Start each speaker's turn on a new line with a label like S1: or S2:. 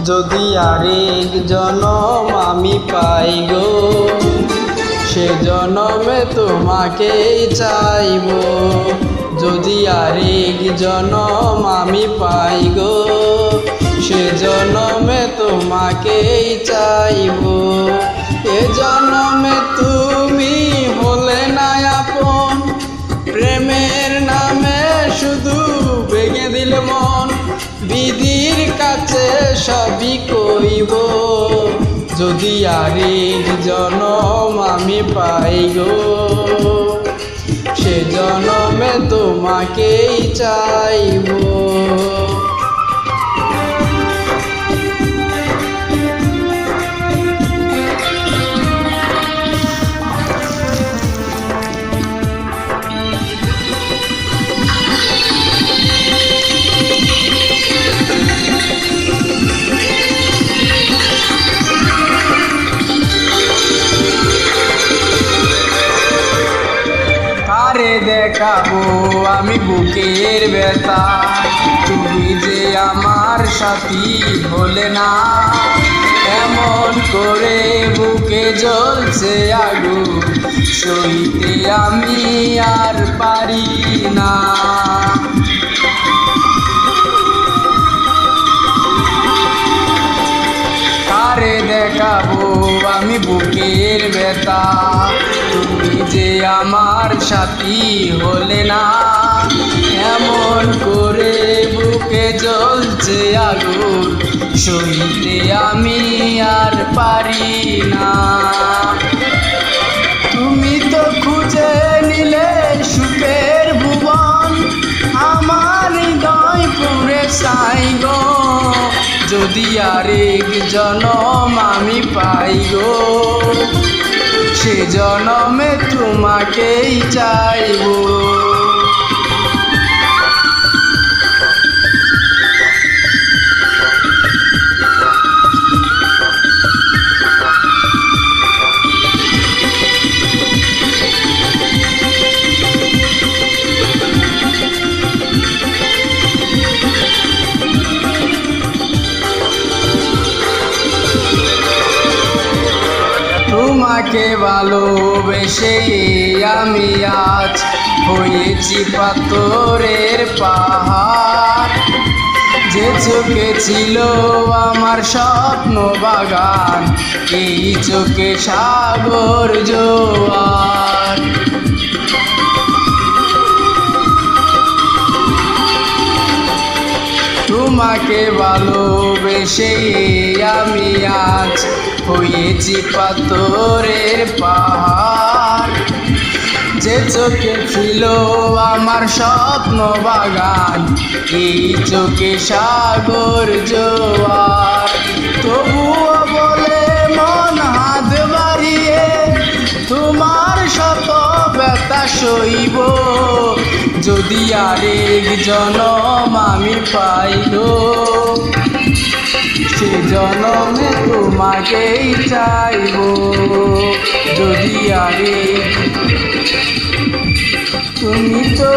S1: যদি আরেক জনম আমি পাই গো, সে জনমে তোমাকেই চাইব। যদি আরেক জনম আমি পাই গো, সে জনমে তোমাকেই চাইব। এ জনমে তুমি হলে না আপন, প্রেমের নামে শুধু ভেঙে দিলে মন। বিধির কাছে সবই কইব, যদি আরেক জনম আমি পাই গো, সে জনমে তোমাকেই চাইব। কারে দেখাবো আমি বুকের ব্যথা, তুমি যে আমার সাথী হলে না। এমন করে বুকে জ্বলছে আগুন, সইতে আমি আর পারি না। কারে দেখাবো আমি বুকের ব্যথা, তুমি যে আমার সাথী হলে না। এমন করে বুকে জ্বলছে আগুন, সইতে আমি আর পারি না। তুমি তো খুঁজে নিলে সুখের ভুবন, আমার হৃদয় পুরে ছাই গো। যদি আরেক জনম আমি পাই গো, সে জনমে তোমাকেই চাইব। তোমাকে ভালোবেসে আমি আজ হয়েছি পাথরের পাহাড়। যে চোখে ছিল আমার স্বপ্ন বাগান, এই চোখে সাগর জোয়ার। তোমাকে ভালোবেসে আমি আজ হয়েছি পাথরের পাহাড়। যে চোখে ছিল আমার স্বপ্ন বাগান, এই চোখে সাগর জোয়ার। তবুও বলে মন হাত বাড়িয়ে তোমার শত ব্যথা সইব, যদি আরেক জনম আমি পাই গো, সে জনমে তোমাকেই চাইব। যদি আরেক তুমি তো